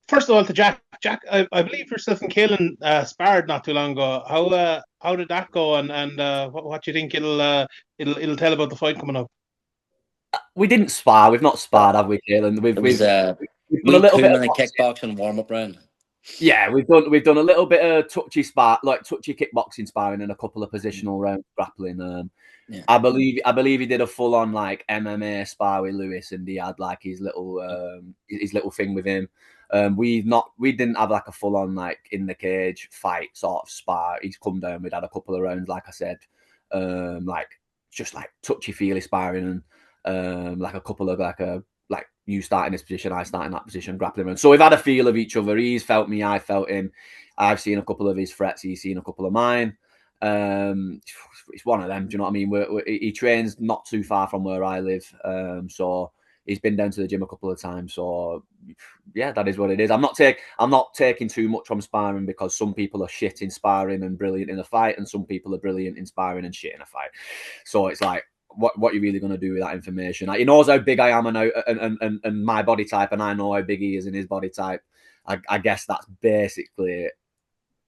First of all, to Jack. Jack, I believe yourself and Caolan sparred not too long ago. How did that go? And what do you think it'll tell about the fight coming up? We didn't spar. We've not sparred, have we, Caolan? It was We've done a me, little bit of Koeman, and boxing. kickboxing warm up round. Yeah, we've done a little bit of touchy kickboxing sparring and a couple of positional rounds grappling. Yeah. I believe he did a full on like MMA spar with Lewis, and he had like his little thing with him. We didn't have like a full on like in the cage fight sort of spar. He's come down. We'd had a couple of rounds, like I said, like just like touchy feely sparring and like a couple of like you start in this position, I start in that position, grappling around. So we've had a feel of each other. He's felt me, I felt him. I've seen a couple of his threats. He's seen a couple of mine. It's one of them. Do you know what I mean? He trains not too far from where I live, so he's been down to the gym a couple of times. So yeah, that is what it is. I'm not taking too much from sparring because some people are shit in sparring and brilliant in a fight, and some people are brilliant in sparring and shit in a fight. So it's like, what you're really going to do with that information? Like, he knows how big I am and my body type, and I know how big he is in his body type. I guess that's basically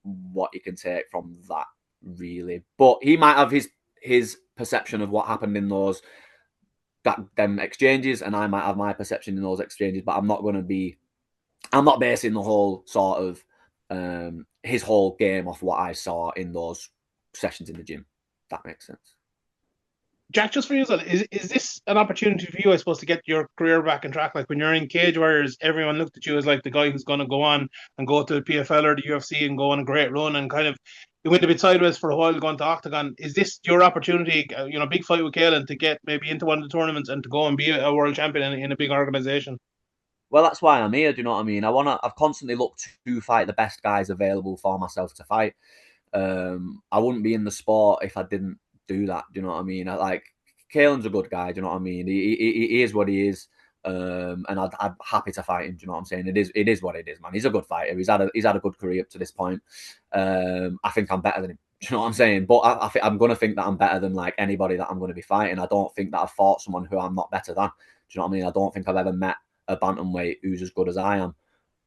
what you can take from that, really. But he might have his perception of what happened in them exchanges, and I might have my perception in those exchanges. But I'm not basing the whole sort of his whole game off what I saw in those sessions in the gym. If that makes sense. Jack, just for you, is this an opportunity for you, I suppose, to get your career back on track? Like when you're in Cage Warriors, everyone looked at you as like the guy who's going to go on and go to the PFL or the UFC and go on a great run, and kind of you went a bit sideways for a while going to Octagon. Is this your opportunity, big fight with Caolan, to get maybe into one of the tournaments and to go and be a world champion in a big organization? Well, that's why I'm here. Do you know what I mean? I've constantly looked to fight the best guys available for myself to fight. I wouldn't be in the sport if I didn't do that. Do you know what I mean? Caolan's a good guy. Do you know what I mean? He is what he is. And I'm happy to fight him. Do you know what I'm saying? It is what it is, man. He's a good fighter. He's had a good career up to this point. I think I'm better than him. Do you know what I'm saying? But I think I'm gonna think that I'm better than like anybody that I'm gonna be fighting. I don't think that I've fought someone who I'm not better than. Do you know what I mean? I don't think I've ever met a bantamweight who's as good as I am.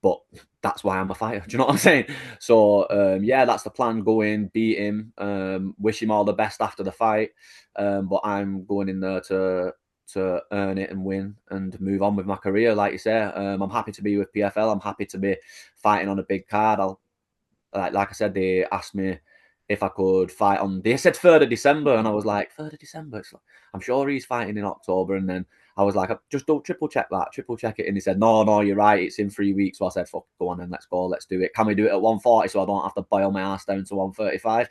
But that's why I'm a fighter. Do you know what I'm saying? So yeah, that's the plan. Go in, beat him, wish him all the best after the fight. But I'm going in there to earn it and win and move on with my career. Like you say, I'm happy to be with PFL. I'm happy to be fighting on a big card. Like I said, they asked me if I could fight on. They said 3rd of December, and I was like, 3rd of December. It's like, I'm sure he's fighting in October, and then I was like, just don't triple check it. And he said, no, you're right. It's in 3 weeks. So I said, fuck, go on then, let's go, let's do it. Can we do it at 140 so I don't have to boil my ass down to 135?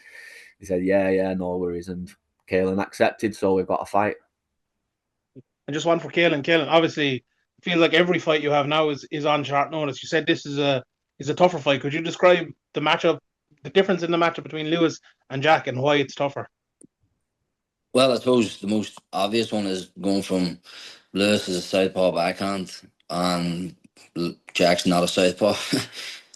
He said, yeah, no worries. And Caolan accepted, so we've got a fight. And just one for Caolan. Caolan, obviously, it feels like every fight you have now is on short notice. You said this is a tougher fight. Could you describe the matchup, the difference in the matchup between Lewis and Jack, and why it's tougher? Well, I suppose the most obvious one is going from Lewis as a southpaw backhand, and Jack's not a southpaw.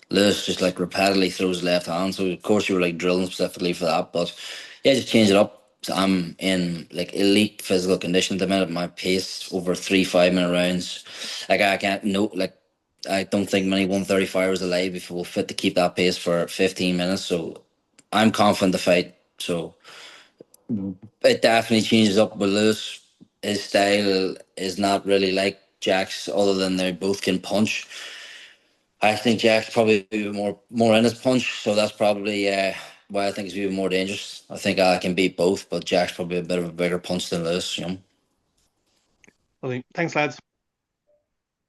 Lewis just like repeatedly throws left hand, so of course you were like drilling specifically for that. But yeah, just change it up. So I'm in like elite physical condition at the minute. My pace over 3 5 minute rounds. Like I can't no like I don't think many 135ers alive if will fit to keep that pace for 15 minutes. So I'm confident to fight. So it definitely changes up with Lewis. His style is not really like Jack's, other than they both can punch. I think Jack's probably a bit more in his punch, so that's probably why I think he's even more dangerous. I think I can beat both, but Jack's probably a bit of a bigger punch than Lewis. You know. Okay, thanks, lads.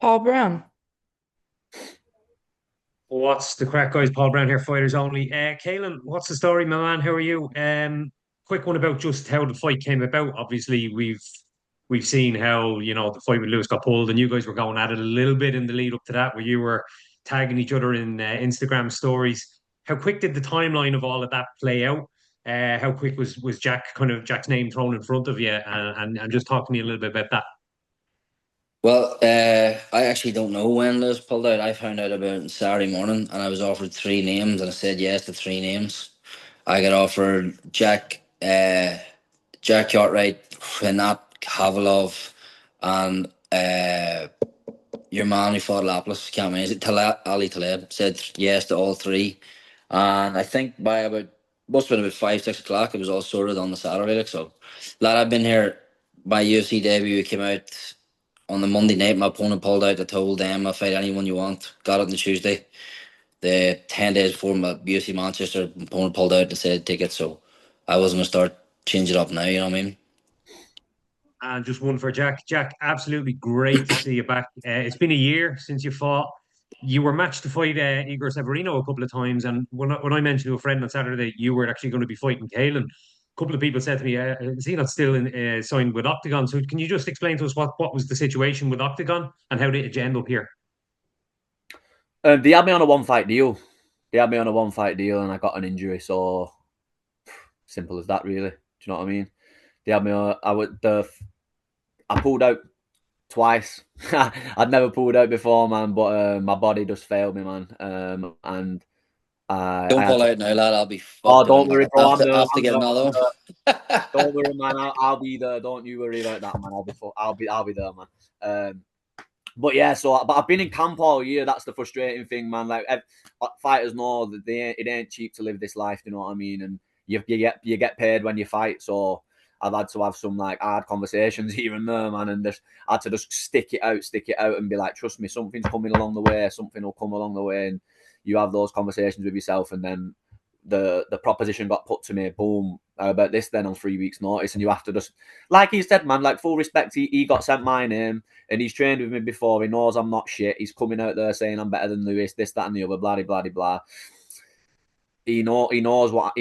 Paul Brown. What's the crack, guys? Paul Brown here, Fighters Only. Caolan, what's the story, my man? How are you? Quick one about just how the fight came about. Obviously, we've seen how the fight with Lewis got pulled, and you guys were going at it a little bit in the lead up to that, where you were tagging each other in Instagram stories. How quick did the timeline of all of that play out? How quick was Jack's name thrown in front of you, and just talk to me a little bit about that. Well, I actually don't know when Lewis pulled out. I found out about it on Saturday morning, and I was offered 3 names, and I said yes to 3 names. I got offered Jack Cartwright, Renat Havilov, and your man who fought Lapis, can't remember, is it Ali Taleb, said yes to all three. And I think by about, must have been about 5, 6 o'clock, it was all sorted on the Saturday. Like, so, lad, I've been here. My UFC debut came out on the Monday night. My opponent pulled out. I told them I'll fight anyone you want. Got it on the Tuesday. The 10 days before my UFC Manchester opponent pulled out and said ticket. So I was going to start changing it up now, you know what I mean? And just one for Jack. Jack, absolutely great to see you back. It's been a year since you fought. You were matched to fight Igor Severino a couple of times, and when I mentioned to a friend on Saturday you were actually going to be fighting Caolan, a couple of people said to me, "Is he not still signed with Octagon?" So can you just explain to us what was the situation with Octagon and how did it end up here? They had me on a one-fight deal. And I got an injury. So simple as that, really. Do you know what I mean? They had me on. I pulled out twice. I'd never pulled out before, man, but my body just failed me, man. And Don't I had pull to. out now, lad. I'll be Oh, fucked if don't worry, bro. I have to get another one. Don't worry, man. I'll be there. Don't you worry about that, man. I'll be there, man. But yeah, but I've been in camp all year. That's the frustrating thing, man. Like fighters know that it ain't cheap to live this life. You know what I mean? And you get paid when you fight. So I've had to have some like hard conversations here and there, man, and just I had to just stick it out, and be like, trust me, something's coming along the way. Something will come along the way, and you have those conversations with yourself, and then the proposition got put to me. Boom, about this then on 3 weeks' notice, and you have to just, like he said, man, like full respect. He got sent my name, and he's trained with me before. He knows I'm not shit. He's coming out there saying I'm better than Lewis, this, that, and the other, blah, blah, blah, blah. He knows what.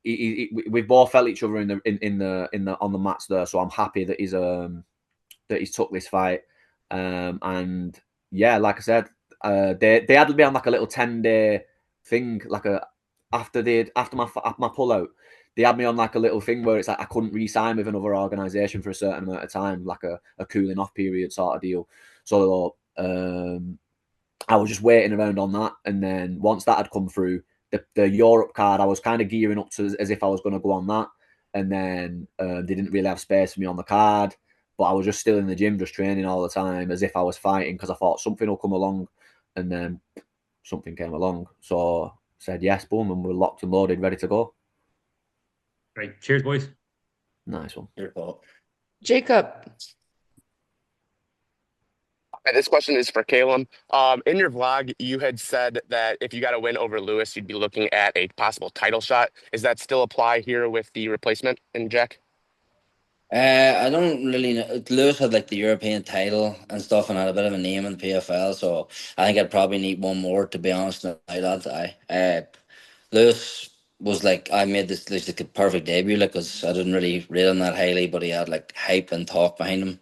We've both felt each other in the on the mats there. So I'm happy that he's took this fight. And yeah, like I said, they had to be on like a little 10-day thing, like after my pullout. They had me on like a little thing where it's like I couldn't re-sign with another organisation for a certain amount of time, like a cooling off period sort of deal. So I was just waiting around on that, and then once that had come through, the Europe card, I was kind of gearing up to as if I was going to go on that, and then they didn't really have space for me on the card, but I was just still in the gym, just training all the time as if I was fighting, because I thought something will come along, and then something came along. So I said yes, boom, and we're locked and loaded, ready to go. Right, cheers, boys. Nice one. Your fault. Jacob. This question is for Caolan. In your vlog, you had said that if you got a win over Lewis, you'd be looking at a possible title shot. Does that still apply here with the replacement in Jack? I don't really know. Lewis had like the European title and stuff, and had a bit of a name in the PFL. So I think I'd probably need one more, to be honest. Now that Lewis was like, I made this like a perfect debut, like, because I didn't really rate him that highly, but he had like hype and talk behind him.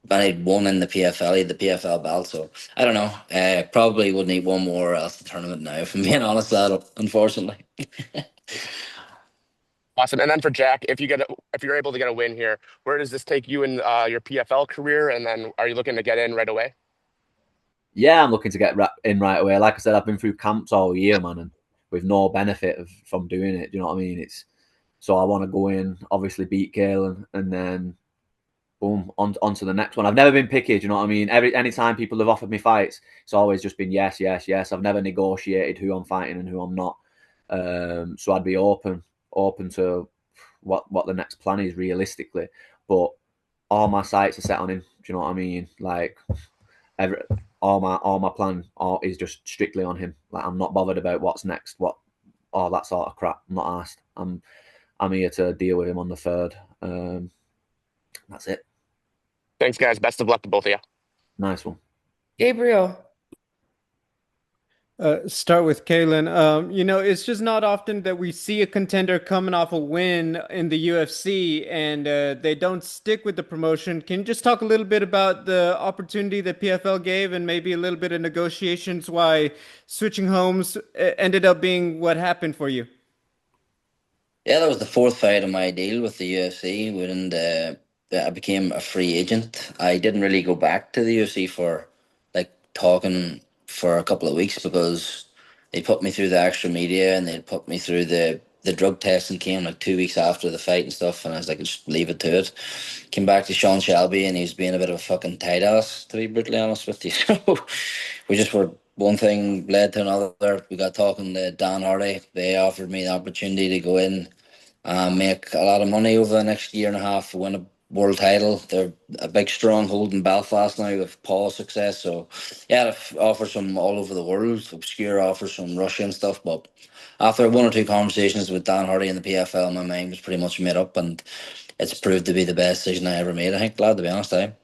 But he'd won in the PFL, he had the PFL belt. So I don't know. Probably would need one more else the tournament now, if I'm being honest, that unfortunately. Awesome. And then for Jack, if you're able to get a win here, where does this take you in your PFL career? And then are you looking to get in right away? Yeah, I'm looking to get in right away. Like I said, I've been through camps all year, man, and with no benefit from doing it. Do you know what I mean? So I want to go in, obviously beat Caolan, and then boom, on to the next one. I've never been picky, do you know what I mean? Any time people have offered me fights, it's always just been yes, yes, yes. I've never negotiated who I'm fighting and who I'm not. So I'd be open to what the next plan is realistically. But all my sights are set on him. Do you know what I mean? Like all my plan is just strictly on him. Like I'm not bothered about what's next, all that sort of crap. I'm not asked. I'm here to deal with him on the third. That's it. Thanks, guys. Best of luck to both of you. Nice one. Gabriel. Start with Caolan. It's just not often that we see a contender coming off a win in the UFC and they don't stick with the promotion. Can you just talk a little bit about the opportunity that PFL gave and maybe a little bit of negotiations why switching homes ended up being what happened for you? Yeah, that was the fourth fight of my deal with the UFC. I became a free agent. I didn't really go back to the UFC for like talking for a couple of weeks, because they put me through the extra media and they put me through the the drug testing came like 2 weeks after the fight and stuff, and I was like, just leave it to it. Came back to Sean Shelby, and he was being a bit of a fucking tight ass, to be brutally honest with you. So we just were, one thing led to another. We got talking to Dan Hardy. They offered me the opportunity to go in and make a lot of money over the next year and a half, win a world title. They're a big stronghold in Belfast now with Paul's success. So yeah, they offer some all over the world, obscure offers from Russia and stuff. But after one or two conversations with Dan Hardy and the PFL, my mind was pretty much made up, and it's proved to be the best decision I ever made. I think, glad to be honest, I.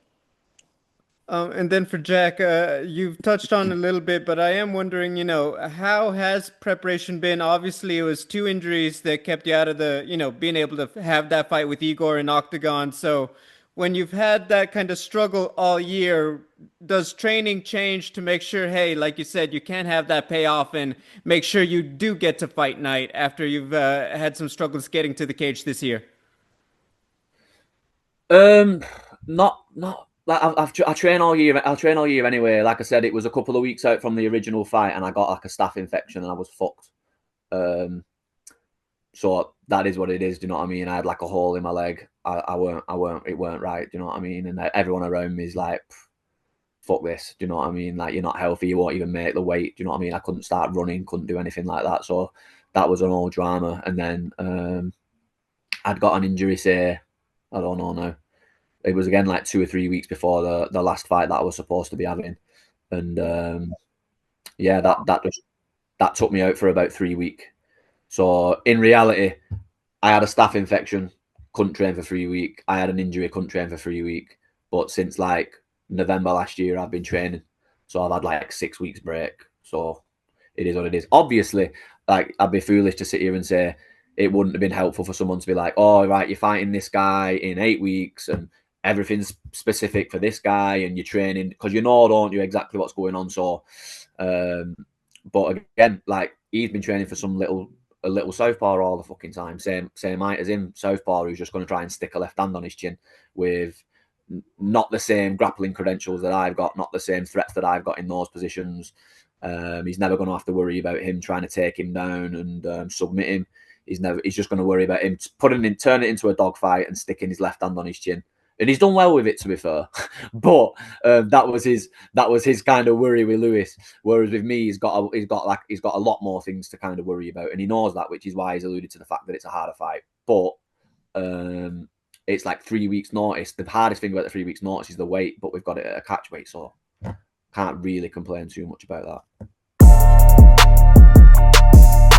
And then for Jack, you've touched on a little bit, but I am wondering, how has preparation been? Obviously, it was 2 injuries that kept you out of the, being able to have that fight with Igor in Octagon. So when you've had that kind of struggle all year, does training change to make sure, hey, like you said, you can't have that payoff and make sure you do get to fight night after you've had some struggles getting to the cage this year? Not like I train all year. I'll train all year anyway. Like I said, it was a couple of weeks out from the original fight, and I got like a staph infection, and I was fucked. So that is what it is. Do you know what I mean? I had like a hole in my leg. I weren't. It weren't right. Do you know what I mean? And everyone around me is like, fuck this. Do you know what I mean? Like, you're not healthy. You won't even make the weight. Do you know what I mean? I couldn't start running. Couldn't do anything like that. So that was an all drama. And then I'd got an injury. Say, I don't know now. It was again like 2 or 3 weeks before the last fight that I was supposed to be having, and yeah, that took me out for about 3 weeks. So in reality, I had a staph infection, couldn't train for 3 weeks. I had an injury, couldn't train for 3 weeks. But since like November last year, I've been training, so I've had like 6 weeks break. So it is what it is. Obviously, like, I'd be foolish to sit here and say it wouldn't have been helpful for someone to be like, oh, right, you're fighting this guy in 8 weeks and everything's specific for this guy and you're training, because don't you, exactly what's going on. So, but again, like, he's been training for a little southpaw all the fucking time, same height as him, southpaw, who's just going to try and stick a left hand on his chin with not the same grappling credentials that I've got, not the same threats that I've got in those positions. He's never going to have to worry about him trying to take him down and submit him. He's just going to worry about him turn it into a dogfight and sticking his left hand on his chin. And he's done well with it, to be fair. But that was his kind of worry with Lewis. Whereas with me, he's got a lot more things to kind of worry about, and he knows that, which is why he's alluded to the fact that it's a harder fight. But it's like 3 weeks notice. The hardest thing about the 3 weeks notice is the weight, but we've got it at a catch weight, so can't really complain too much about that.